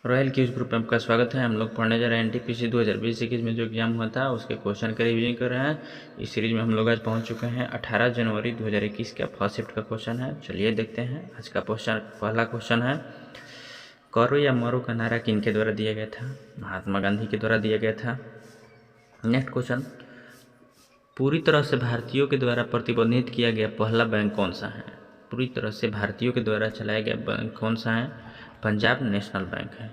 Royal cues group में आपका स्वागत है। हम लोग पढ़ने जा रहे हैं एनटीपीसी 2020-21 में जो एग्जाम हुआ था उसके क्वेश्चन का रिवीजन कर रहे हैं। इस सीरीज में हम लोग आज पहुंच चुके हैं 18 जनवरी 2021 का फर्स्ट शिफ्ट का क्वेश्चन है। चलिए देखते हैं आज का पहला क्वेश्चन है, करो या मरो का नारा किनके द्वारा दिया गया था? महात्मा गांधी के द्वारा दिया गया था। नेक्स्ट क्वेश्चन, पूरी तरह से भारतीयों के द्वारा प्रतिबंधित किया गया पहला बैंक कौन सा है? पूरी तरह से भारतीयों के द्वारा चलाया गया बैंक कौन सा है? पंजाब नेशनल बैंक है।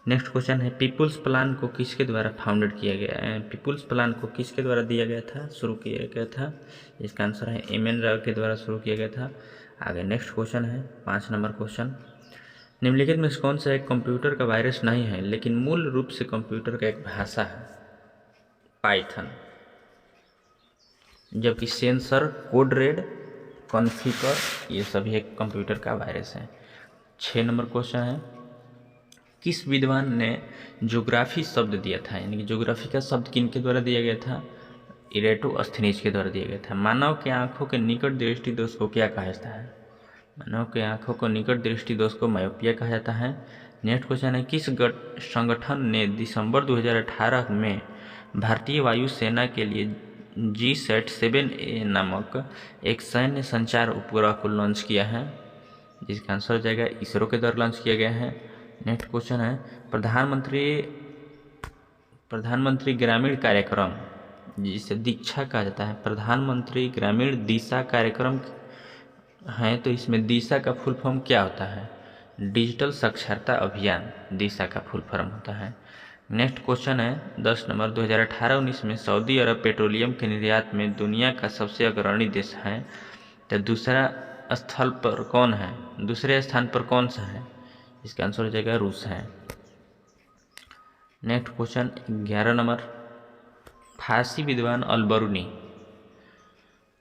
नेक्स्ट क्वेश्चन है, पीपुल्स प्लान को किसके द्वारा फाउंडेड किया गया है? पीपुल्स प्लान को किसके द्वारा दिया गया था, शुरू किया गया था? इसका आंसर है एम.एन. राव के द्वारा शुरू किया गया था। आगे नेक्स्ट क्वेश्चन है 5 नंबर क्वेश्चन, निम्नलिखित में कौन सा एक कंप्यूटर का वायरस नहीं है लेकिन मूल रूप से कंप्यूटर का एक भाषा है? पाइथन। जबकि सेंसर, कोड रेड, कॉन्फ़िगर ये सभी एक कंप्यूटर का वायरस है। 6 नंबर क्वेश्चन है, किस विद्वान ने ज्योग्राफी शब्द दिया था? यानी कि ज्योग्राफी का शब्द किनके द्वारा दिया गया था? इरेटोस्थनीज के द्वारा दिया गया था। मानव के आँखों के निकट दृष्टि दोष को क्या कहा जाता है? मानव के आँखों को निकट दृष्टि दोष को मायोपिया कहा जाता है। नेक्स्ट क्वेश्चन है, किस संगठन ने दिसंबर 2018 में भारतीय वायुसेना के लिए GSAT-7A नामक एक सैन्य संचार उपग्रह को लॉन्च किया है? जिसका आंसर हो जाएगा इसरो के द्वारा लॉन्च किया गया है। नेक्स्ट क्वेश्चन है, प्रधानमंत्री ग्रामीण कार्यक्रम जिसे दीक्षा कहा जाता है, प्रधानमंत्री ग्रामीण दिशा कार्यक्रम है, तो इसमें दिशा का फुल फॉर्म क्या होता है? डिजिटल साक्षरता अभियान दिशा का फुल फॉर्म होता है। नेक्स्ट क्वेश्चन है 10 नंबर, 2018-19 में सऊदी अरब पेट्रोलियम के निर्यात में दुनिया का सबसे अग्रणी देश है, तो दूसरे स्थान पर कौन सा है? इसका आंसर हो जाएगा रूस है। नेक्स्ट क्वेश्चन 11 नंबर, फारसी विद्वान अल-बरूनी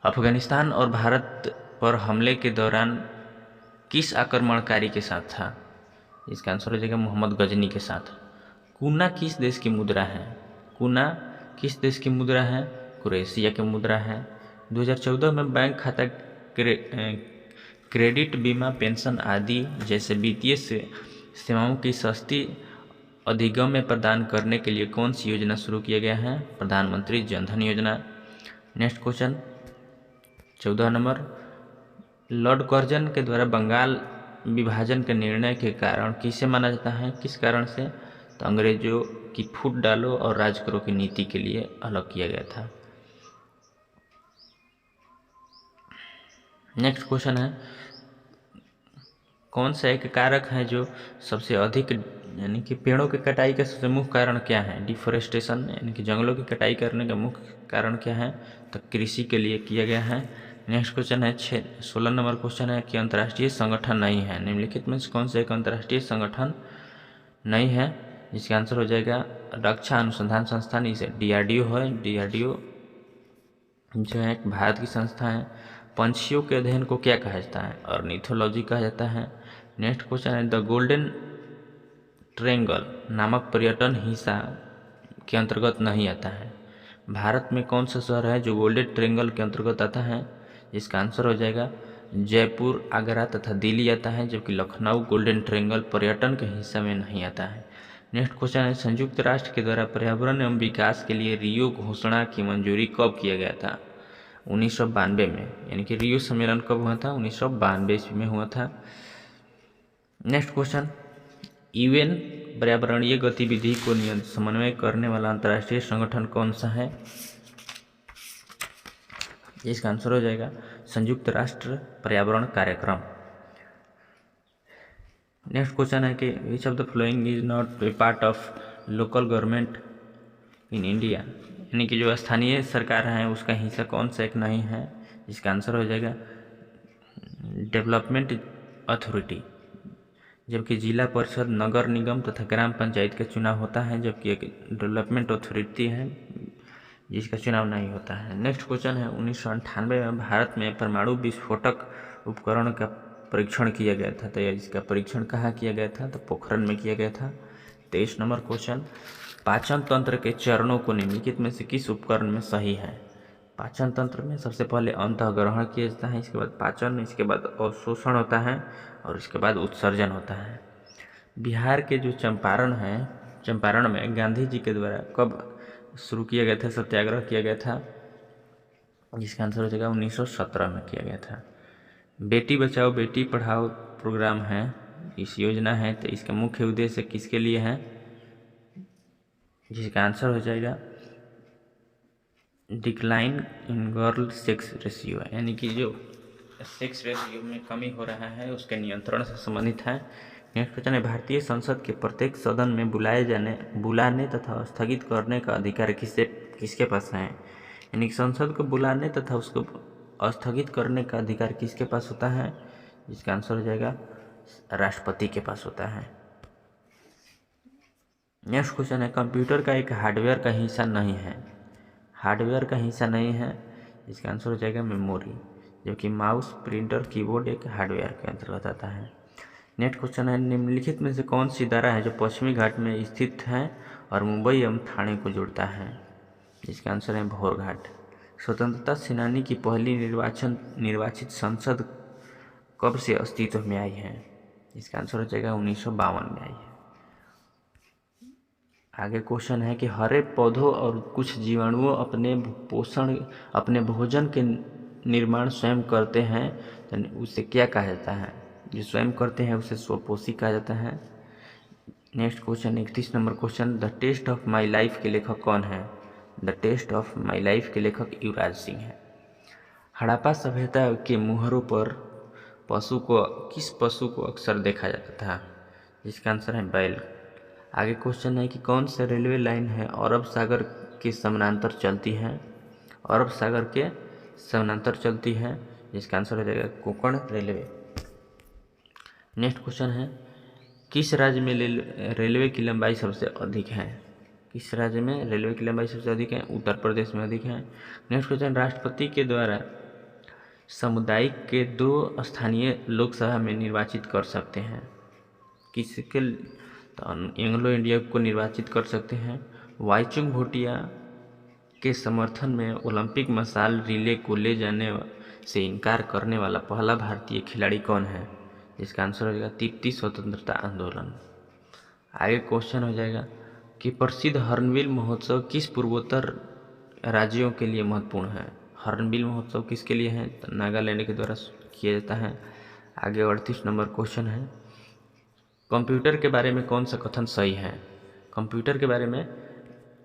अफगानिस्तान और भारत पर हमले के दौरान किस आक्रमणकारी के साथ था? इसका आंसर हो जाएगा मोहम्मद गजनी के साथ। कूना किस देश की मुद्रा है? कूना किस देश की मुद्रा है? क्रोएशिया की मुद्रा है। 2014 में बैंक खाता, क्रेडिट, बीमा, पेंशन आदि जैसे वित्तीय सेवाओं की सस्ती अधिगम्य प्रदान करने के लिए कौन सी योजना शुरू किया गया है? प्रधानमंत्री जनधन योजना। Next question 14 number, Lord Curzon के द्वारा बंगाल विभाजन के निर्णय के कारण किसे माना जाता है? किस कारण से? तो अंग्रेजों की फूट डालो और राज करो की नीति के लिए अलग किया गया था। नेक्स्ट क्वेश्चन है, कौन सा एक कारक है जो सबसे अधिक, यानी कि पेड़ों की कटाई का सबसे मुख्य कारण क्या है? डिफोरेस्टेशन, यानी कि जंगलों की कटाई करने का मुख्य कारण क्या है? तो कृषि के लिए किया गया है। नेक्स्ट क्वेश्चन है 16 नंबर क्वेश्चन है कि अंतर्राष्ट्रीय संगठन नहीं है, निम्नलिखित में कौन सा एक अंतर्राष्ट्रीय संगठन नहीं है? इसका आंसर हो जाएगा रक्षा अनुसंधान संस्थान, इसे DRDO है। DRDO जो है एक भारत की संस्था है। पंछियों के अध्ययन को क्या कहा जाता है? ऑर्निथोलॉजी कहा जाता है। नेक्स्ट क्वेश्चन है, द गोल्डन ट्रायंगल नामक पर्यटन हिस्सा के अंतर्गत नहीं आता है। भारत में कौन सा शहर है जो गोल्डन ट्रायंगल के अंतर्गत आता है? इसका आंसर हो जाएगा जयपुर, आगरा तथा दिल्ली आता है, जबकि लखनऊ गोल्डन ट्रायंगल पर्यटन के हिस्से में नहीं आता है। नेक्स्ट क्वेश्चन है, संयुक्त राष्ट्र के द्वारा पर्यावरण एवं विकास के लिए रियो घोषणा की मंजूरी कब किया गया था? 1992 में, यानी कि रियो सम्मेलन कब हुआ था? 1992 ईस्वी में हुआ था। नेक्स्ट क्वेश्चन, UN पर्यावरणीय गतिविधि को समन्वय करने वाला अंतर्राष्ट्रीय संगठन कौन सा है? इसका आंसर हो जाएगा संयुक्त राष्ट्र पर्यावरण कार्यक्रम। नेक्स्ट क्वेश्चन है कि which of the following is not a part of local government in India, यानी कि जो स्थानीय सरकार है उसका हिस्सा कौन सा एक नहीं है? इसका आंसर हो जाएगा डेवलपमेंट अथॉरिटी। जबकि जिला परिषद, नगर निगम तथा ग्राम पंचायत का चुनाव होता है, जबकि एक डेवलपमेंट अथॉरिटी है जिसका चुनाव नहीं होता है। नेक्स्ट क्वेश्चन है, 1998 में भारत में परमाणु विस्फोटक उपकरण का परीक्षण किया गया था, तो इसका परीक्षण कहाँ किया गया था? तो पोखरण में किया गया था। 23 नंबर क्वेश्चन, पाचन तंत्र के चरणों को निम्नलिखित में से किस उपकरण में सही है? पाचन तंत्र में सबसे पहले अंतःग्रहण किया जाता है, इसके बाद पाचन, इसके बाद अवशोषण होता है और इसके बाद उत्सर्जन होता है। बिहार के जो चंपारण है, चंपारण में गांधी जी के द्वारा कब शुरू किया गया था, सत्याग्रह किया गया था, जिसका आंसर हो जाएगा 1917 में किया गया था। बेटी बचाओ बेटी पढ़ाओ प्रोग्राम है, इस योजना है, तो इसका मुख्य उद्देश्य किसके लिए है, जिसका आंसर हो जाएगा decline in girl sex ratio, यानी कि जो सेक्स रेशियो में कमी हो रहा है उसके नियंत्रण से संबंधित है। नेक्स्ट क्वेश्चन है, भारतीय संसद के प्रत्येक सदन में बुलाने तथा स्थगित करने का अधिकार किसके पास है, यानी कि संसद को बुलाने तथा उसको स्थगित करने का अधिकार किसके पास होता है, जिसका आंसर हो जाएगा राष्ट्रपति के पास होता है। नेक्स्ट क्वेश्चन है, कंप्यूटर का एक हार्डवेयर का हिस्सा नहीं है, हार्डवेयर का हिस्सा नहीं है, इसका आंसर हो जाएगा मेमोरी, जबकि माउस प्रिंटर कीबोर्ड एक हार्डवेयर के अंतर्गत आता है। नेक्स्ट क्वेश्चन है, निम्नलिखित में से कौन सी धारा है जो पश्चिमी घाट में स्थित है और मुंबई एवं ठाणे को जोड़ता है, इसका आंसर है भोर घाट। स्वतंत्रता सेनानी की पहली निर्वाचित संसद कब से अस्तित्व में आई है, इसका आंसर हो जाएगा 1952 में आई है। आगे क्वेश्चन है कि हरे पौधों और कुछ जीवाणुओं अपने भोजन के निर्माण स्वयं करते हैं, तो उसे क्या कहा जाता है, जो स्वयं करते हैं उसे स्वपोषी कहा जाता है। Next question 31 number question, the test of my life के लेखक कौन है, the test of my life के लेखक युवराज सिंह है। हड़प्पा सभ्यता के मुहरों पर किस पशु को अक्सर देखा जाता था, जिसका आंसर है बैल। आगे क्वेश्चन है कि कौन सा रेलवे लाइन है अरब सागर के समानांतर चलती है, अरब सागर के समानांतर चलती है, जिसका आंसर हो जाएगा कोंकण रेलवे। नेक्स्ट क्वेश्चन है, किस राज्य में रेलवे की लंबाई सबसे अधिक है, किस राज्य में रेलवे की लंबाई सबसे अधिक है, उत्तर प्रदेश में अधिक है। नेक्स्ट क्वेश्चन, राष्ट्रपति के द्वारा सामुदायिक के 2 स्थानीय लोकसभा में निर्वाचित कर सकते हैं, किसके, तो एंग्लो इंडिया को निर्वाचित कर सकते हैं। वाईचुंग भूटिया के समर्थन में ओलंपिक मशाल रिले को ले जाने से इनकार करने वाला पहला भारतीय खिलाड़ी कौन है, इसका आंसर हो जाएगा तिब्बती स्वतंत्रता आंदोलन। आगे क्वेश्चन हो जाएगा कि प्रसिद्ध हॉर्नबिल महोत्सव किस पूर्वोत्तर राज्यों के लिए महत्वपूर्ण है, हॉर्नबिल महोत्सव किसके लिए है, तो नागालैंड के द्वारा किया जाता है। आगे 38 नंबर क्वेश्चन है, कंप्यूटर के बारे में कौन सा कथन सही है, कंप्यूटर के बारे में,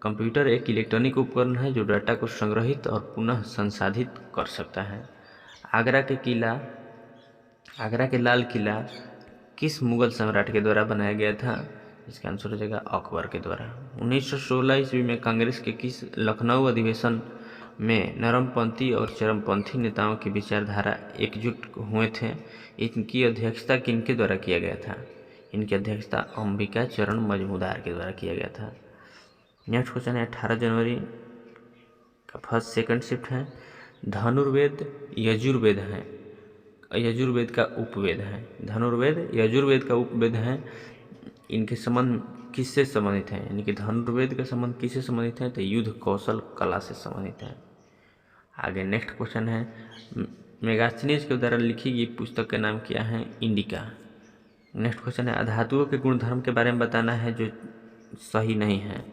कंप्यूटर एक इलेक्ट्रॉनिक उपकरण है जो डाटा को संग्रहित और पुनः संसाधित कर सकता है। आगरा के लाल किला किस मुगल सम्राट के द्वारा बनाया गया था, इसका आंसर हो जाएगा अकबर के द्वारा। 1916 ईस्वी में कांग्रेस के किस लखनऊ अधिवेशन में नरमपंथी और चरमपंथी नेताओं की विचारधारा एकजुट हुए थे, इनकी अध्यक्षता किनके द्वारा किया गया था, इनकी अध्यक्षता अंबिका चरण मजूमदार के द्वारा किया गया था। नेक्स्ट क्वेश्चन है, 18 जनवरी का फर्स्ट सेकंड शिफ्ट है, धनुर्वेद यजुर्वेद है, यजुर्वेद का उपवेद है, धनुर्वेद यजुर्वेद का उपवेद है, इनके संबंध किससे संबंधित है, यानी कि धनुर्वेद का संबंध किससे संबंधित है, तो युद्ध कौशल कला से संबंधित है। आगे नेक्स्ट क्वेश्चन है, मेगास्थनीज के द्वारा लिखी गई पुस्तक का नाम क्या है, इंडिका। नेक्स्ट क्वेश्चन है, अधातुओं के गुणधर्म के बारे में बताना है जो सही नहीं है,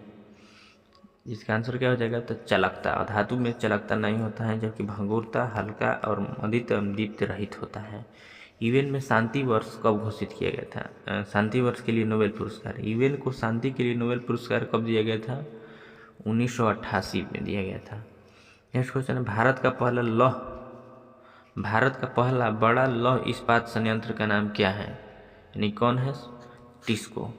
इसका आंसर क्या हो जाएगा, तो चालकता, धातु में चालकता नहीं होता है, जबकि भंगुरता हल्का और मदित दीप्त रहित होता है। यूएन में शांति वर्ष कब घोषित किया गया था, शांति वर्ष के लिए नोबेल पुरस्कार, यूएन को शांति के लिए नोबेल पुरस्कार कब दिया गया था, 1988 में दिया गया था। नेक्स्ट क्वेश्चन है, भारत का पहला बड़ा लौह इस्पात संयंत्र का नाम क्या है, यानी कौन है, टिस्को।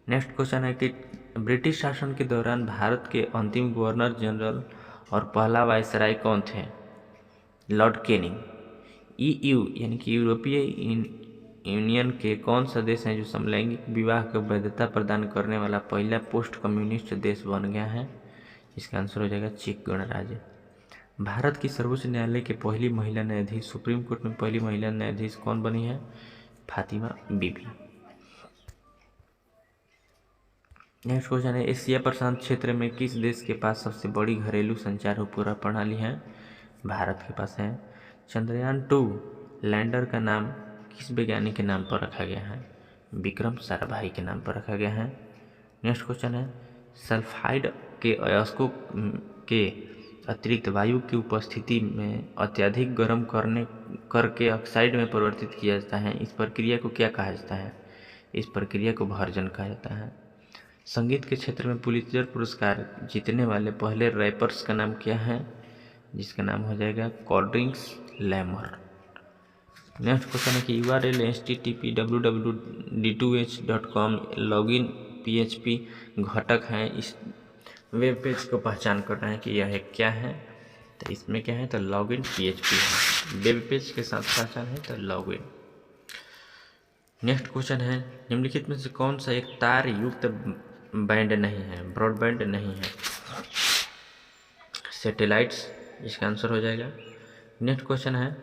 नेक्स्ट क्वेश्चन है कि ब्रिटिश शासन के दौरान भारत के अंतिम गवर्नर जनरल और पहला वायसराय कौन थे, लॉर्ड कैनिंग। ईयू यानी कि यूरोपीय यूनियन के कौन सा देश है जो समलैंगिक विवाह को वैधता प्रदान करने वाला पहला पोस्ट कम्युनिस्ट देश बन गया है, इसका आंसर हो जाएगा चेक गणराज्य। भारत की सर्वोच्च न्यायालय के पहली महिला न्यायाधीश, सुप्रीम कोर्ट में पहली महिला न्यायाधीश कौन बनी है, फातिमा बीबी। नेक्स्ट क्वेश्चन है, एशिया प्रशांत क्षेत्र में किस देश के पास सबसे बड़ी घरेलू संचार उपग्रह प्रणाली है, भारत के पास है। चंद्रयान 2 लैंडर का नाम किस वैज्ञानिक के नाम पर रखा गया है, विक्रम साराभाई के नाम पर रखा गया है। नेक्स्ट क्वेश्चन है, सल्फाइड के अयस्कों के अतिरिक्त वायु की उपस्थिति में अत्यधिक गर्म करके ऑक्साइड में परिवर्तित किया जाता है, इस प्रक्रिया को क्या कहा जाता है? इस प्रक्रिया को भर्जन कहा जाता है। संगीत के क्षेत्र में पुलित्जर पुरस्कार जीतने वाले पहले रैपर्स का नाम क्या है? जिसका नाम हो जाएगा कोल्ड्रिंक्स लैमर। नेक्स्ट क्वेश्चन है कि URL http www.d2h.com login PHP घटक हैं, इस वेब पेज को पहचान करना है कि यह क्या है, तो इसमें क्या है, तो लॉगिन PHP है। वेब पेज के साथ पहचान है तो लॉगिन। नेक्स्ट क्वेश्चन है, निम्नलिखित में से कौन सा एक तार युक्त बैंड नहीं है, ब्रॉडबैंड नहीं है? सैटेलाइट्स इसका आंसर हो जाएगा। नेक्स्ट क्वेश्चन है,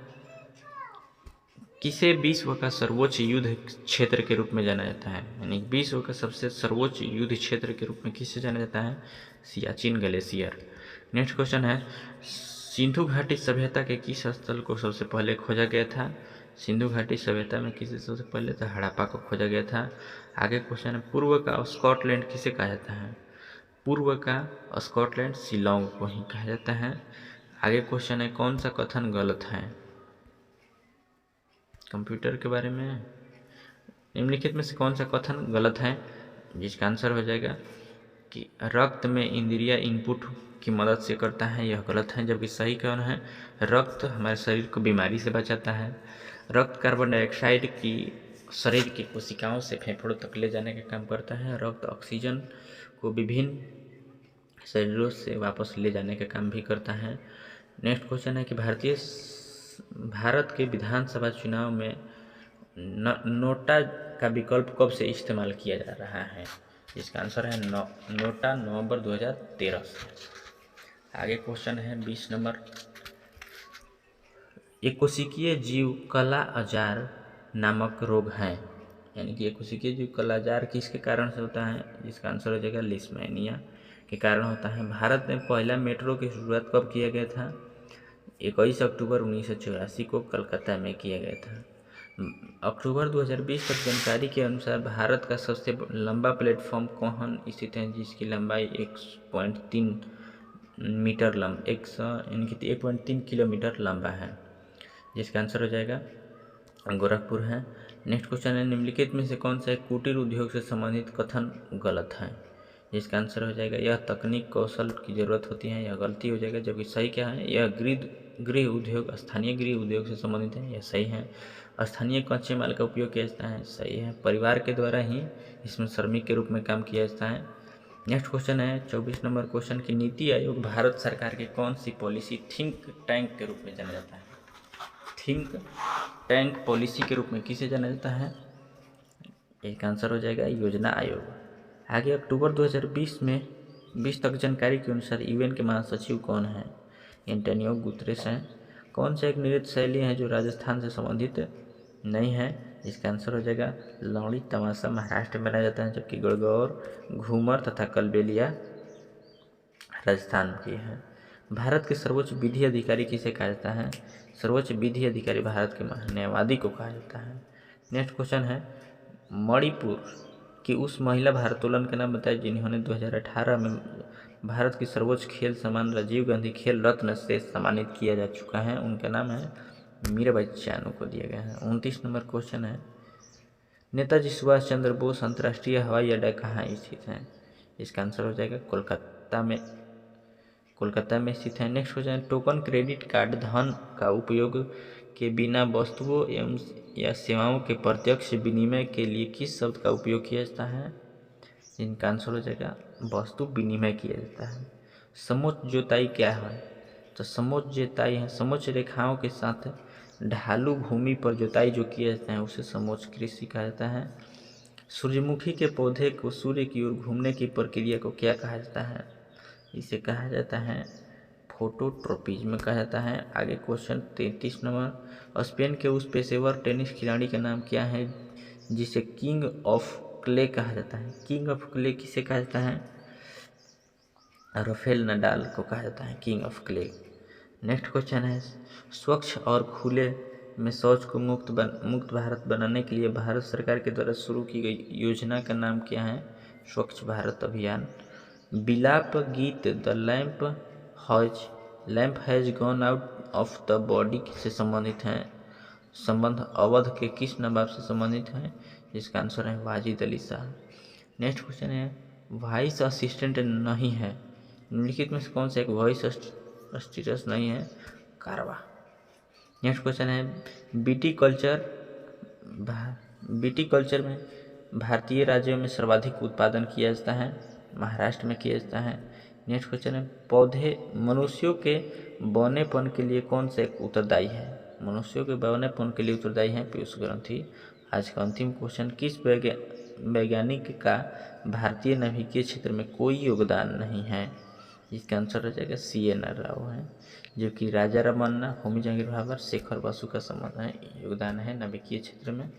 किसे विश्व का सर्वोच्च युद्ध क्षेत्र के रूप में जाना जाता है? यानी विश्व का सबसे सर्वोच्च युद्ध क्षेत्र के रूप में किसे जाना जाता है? सियाचिन ग्लेशियर। नेक्स्ट क्वेश्चन है, सिंधु घाटी सभ्यता के किस स्थल को सबसे पहले खोजा गया था? सिंधु घाटी सभ्यता में किसे सबसे पहले तो हड़प्पा को खोजा गया था। आगे क्वेश्चन है, पूर्व का स्कॉटलैंड किसे कहा जाता है? पूर्व का स्कॉटलैंड शिलोंग को ही कहा जाता है। आगे क्वेश्चन है, कौन सा कथन गलत है कंप्यूटर के बारे में? निम्नलिखित में से कौन सा कथन गलत है? जिसका आंसर हो जाएगा कि रक्त में इंद्रिय इनपुट की मदद से करता है, यह गलत है। जबकि सही कौन है? रक्त हमारे शरीर को बीमारी से बचाता है। रक्त कार्बन डाइऑक्साइड की शरीर की कोशिकाओं से फेफड़ों तक ले जाने का काम करता है। रक्त ऑक्सीजन को विभिन्न शरीरों से वापस ले जाने का काम भी करता है। नेक्स्ट क्वेश्चन है कि भारत के विधानसभा चुनाव में नोटा का विकल्प कब से इस्तेमाल किया जा रहा है? इसका आंसर है नोटा नवंबर 2013 से। आगे क्वेश्चन है 20 नंबर, एक कोशिकीय जीव कालाजार नामक रोग है, यानी कि एक कोशिकीय जीव कालाजार किसके कारण से होता है? जिसका आंसर हो जाएगा लिस्मेनिया के कारण होता है। भारत में पहला मेट्रो की शुरुआत कब किया गया था? 21 अक्टूबर 1984 को कलकत्ता में किया गया था। अक्टूबर 2020 तक जानकारी के अनुसार भारत का सबसे लंबा प्लेटफॉर्म कौन स्थित है, जिसकी लंबाई 1.3 मीटर यानी कि 1.3 किलोमीटर लंबा है, जिसका आंसर हो जाएगा गोरखपुर है। नेक्स्ट क्वेश्चन है, निम्नलिखित में से कौन सा एक कुटीर उद्योग से संबंधित कथन गलत है? जिसका आंसर हो जाएगा यह तकनीक कौशल की ज़रूरत होती है, यह गलती हो जाएगा। जबकि सही क्या है? यह गृह उद्योग स्थानीय गृह उद्योग से संबंधित है, यह सही है। स्थानीय कच्चे माल का उपयोग किया जाता है, सही है। परिवार के द्वारा ही इसमें श्रमिक के रूप में काम किया जाता है। नेक्स्ट क्वेश्चन है 24 नंबर क्वेश्चन की नीति आयोग भारत सरकार की कौन सी पॉलिसी थिंक टैंक के रूप में जाना जाता है? थिंक टैंक पॉलिसी के रूप में किसे जाना जाता है? एक आंसर हो जाएगा योजना आयोग। आगे अक्टूबर 2020 तक जानकारी के अनुसार यूएन के महासचिव कौन है? एंटोनियो गुतरेस हैं। कौन सा एक नृत्य शैली है जो राजस्थान से संबंधित नहीं है? इसका आंसर हो जाएगा लौड़ी तमाशा महाराष्ट्र में बनाया जाता है, जबकि गणगौर, घूमर तथा कलबेलिया राजस्थान की है। भारत के सर्वोच्च विधि अधिकारी किसे कहा जाता है? सर्वोच्च विधि अधिकारी भारत के न्यायवादी को कहा जाता है। नेक्स्ट क्वेश्चन है, मणिपुर की उस महिला भारोत्तोलन का नाम बताएं जिन्होंने 2018 में भारत की सर्वोच्च खेल सम्मान राजीव गांधी खेल रत्न से सम्मानित किया जा चुका है। उनका नाम है मीराबाई चानू को दिया गया है। 29 नंबर क्वेश्चन है, नेताजी सुभाष चंद्र बोस अंतर्राष्ट्रीय हवाई अड्डा कहाँ स्थित है? इसका आंसर हो जाएगा कोलकाता में स्थित है। नेक्स्ट क्वेश्चन है, टोकन क्रेडिट कार्ड धन का उपयोग के बिना वस्तुओं एवं या सेवाओं के प्रत्यक्ष विनिमय के लिए किस शब्द का उपयोग किया जाता है? इनका आंसर हो जाएगा वस्तु विनिमय किया जाता है। समोच्च जोताई क्या है? तो समोच्च जोताई है समोच्च रेखाओं के साथ ढालू भूमि पर जोताई जो किया जाता है उसे समोच्च कृषि कहा जाता है। सूर्यमुखी के पौधे को सूर्य की ओर घूमने की प्रक्रिया को क्या कहा जाता है? इसे कहा जाता है फोटोट्रोपिज्म कहा जाता है। आगे क्वेश्चन 33 नंबर, स्पेन के उस पेशेवर टेनिस खिलाड़ी का नाम क्या है जिसे किंग ऑफ क्ले कहा जाता है? किंग ऑफ क्ले किसे कहा जाता है? राफेल नडाल को कहा जाता है king of clay. Next question है, स्वच्छ और खुले में शौच को मुक्त भारत बनाने के लिए भारत सरकार के द्वारा शुरू की गई योजना का नाम क्या है? स्वच्छ भारत अभियान। विलाप गीत the lamp has gone out of the body से संबंधित है? संबंध अवध के किस नवाब से संबंधित है? जिसका आंसर है वाजिद अली शाह। नेक्स्ट क्वेश्चन है वॉइस असिस्टेंट नहीं है, निम्नलिखित में से कौन सा एक वॉइस असिस्टेंट नहीं है? कारवा। नेक्स्ट क्वेश्चन है बीटी कल्चर में भारतीय राज्यों में सर्वाधिक उत्पादन किया जाता है? महाराष्ट्र में किया जाता है। नेक्स्ट क्वेश्चन है पौधे मनुष्यों के बौनेपन के लिए कौन सा एक उत्तरदायी है? मनुष्यों के बौनेपन के लिए उत्तरदायी है पीयूष ग्रंथि। आज का अंतिम क्वेश्चन किस वैज्ञानिक का भारतीय नाभिकीय क्षेत्र में कोई योगदान नहीं है? इसका आंसर हो जाएगा CNR राव है, जो कि राजा रमन्ना, होमी जहांगीर भाभा, शेखर बसु का संबंध है योगदान है नाभिकीय क्षेत्र में।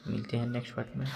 मिलते हैं नेक्स्ट पार्ट में।